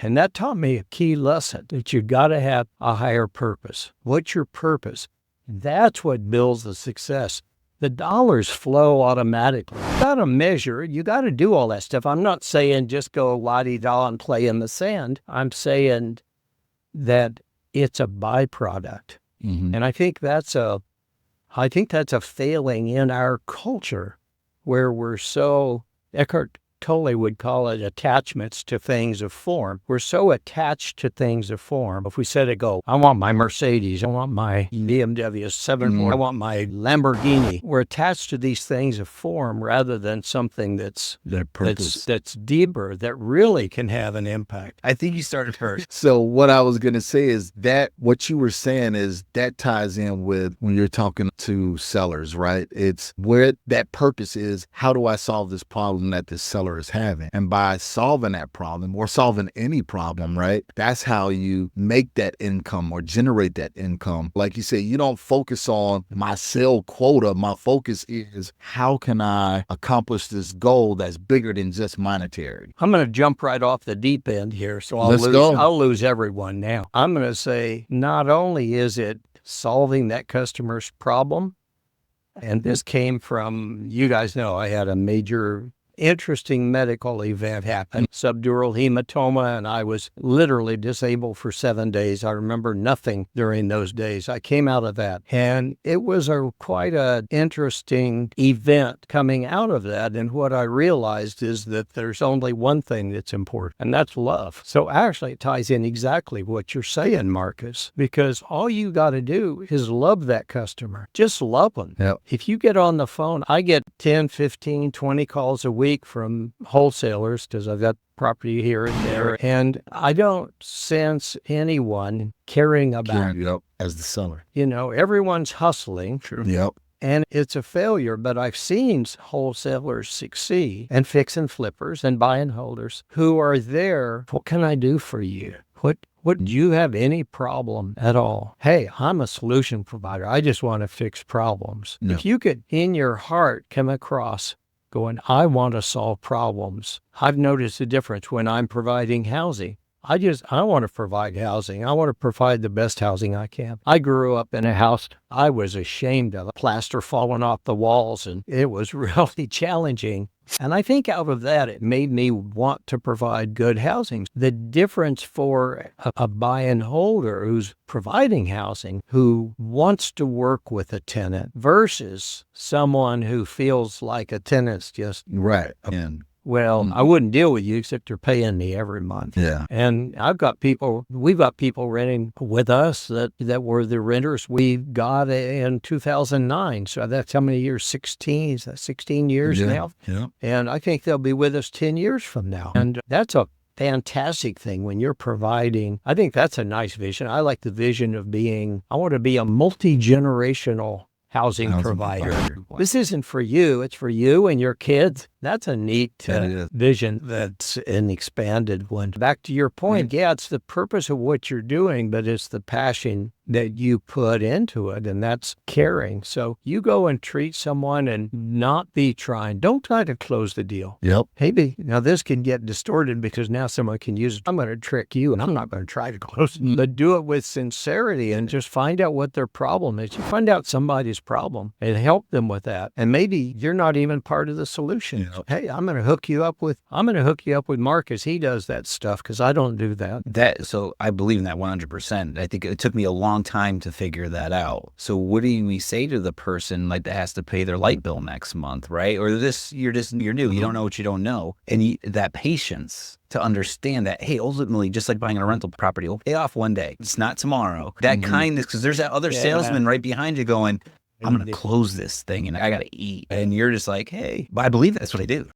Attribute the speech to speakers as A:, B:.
A: And that taught me a key lesson that you got to have a higher purpose. What's your purpose? That's what builds the success. The dollars flow automatically. You got to measure, you got to do all that stuff. I'm not saying just go la-di-da and play in the sand. I'm saying that it's a byproduct. And I think that's a failing in our culture where we're so, Eckhart Tolle would call it attachments to things of form. We're so attached to things of form. If we set a goal, I want my Mercedes, I want my BMW 7, I want my Lamborghini. We're attached to these things of form rather than something that's deeper, that really can have an impact.
B: I think you started first. So what I was going to say is that what you were saying is that ties in with when you're talking to sellers, right? It's where that purpose is, how do I solve this problem that this seller is having? And by solving that problem or solving any problem, right? That's how you make that income or generate that income. Like you said, you don't focus on my sale quota. My focus is how can I accomplish this goal that's bigger than just monetary?
A: I'm going to jump right off the deep end here, so I'll lose everyone now. I'm going to say not only is it solving that customer's problem, and this came from, you guys know, I had a major interesting medical event happen, subdural hematoma, and I was literally disabled for 7 days. I remember nothing during those days. I came out of that, and it was quite an interesting event coming out of that. And what I realized is that there's only one thing that's important, and that's love. So actually it ties in exactly what you're saying, Marcus, because all you got to do is love that customer. Just love them.
B: Yep.
A: If you get on the phone, I get 10, 15, 20 calls a week from wholesalers because I've got property here and there, and I don't sense anyone caring about
B: Yep. As the seller.
A: Everyone's hustling.
B: True. Yep.
A: And it's a failure, but I've seen wholesalers succeed and fix and flippers and buy and holders who are there. What can I do for you? What do you have any problem at all? Hey, I'm a solution provider. I just want to fix problems.
B: No.
A: If you could, in your heart, come across going, I want to solve problems. I've noticed the difference when I'm providing housing. I want to provide housing. I want to provide the best housing I can. I grew up in a house I was ashamed of, plaster falling off the walls, and it was really challenging. And I think out of that, it made me want to provide good housing. The difference for a buy and holder who's providing housing, who wants to work with a tenant versus someone who feels like a tenant's just
B: right. And
A: I wouldn't deal with you except they're paying me every month.
B: Yeah.
A: And we've got people renting with us that were the renters we got in 2009. So that's how many years? 16 years now.
B: Yeah.
A: And I think they'll be with us 10 years from now. And that's a fantastic thing when you're providing. I think that's a nice vision. I like the vision of I want to be a multi-generational housing provider. This isn't for you. It's for you and your kids. That's a neat vision. That's an expanded one. Back to your point, it's the purpose of what you're doing, but it's the passion that you put into it, and that's caring. So you go and treat someone and not be trying. Don't try to close the deal.
B: Yep.
A: Maybe now this can get distorted because now someone can use it. I'm going to trick you, and I'm not going to try to close it. But do it with sincerity and just find out what their problem is. You find out somebody's problem and help them with that. And maybe you're not even part of the solution. Hey, I'm going to hook you up with Marcus. He does that stuff because I don't do that.
C: So I believe in that 100%. I think it took me a long time to figure that out. So what do we say to the person like that has to pay their light bill next month, right? Or you're new. You don't know what you don't know. And that patience to understand that, hey, ultimately, just like buying a rental property, will pay off one day. It's not tomorrow. That kindness, because there's that other salesman right behind you going, I'm going to close this thing and I got to eat. And you're just like, hey, but I believe that's what I do.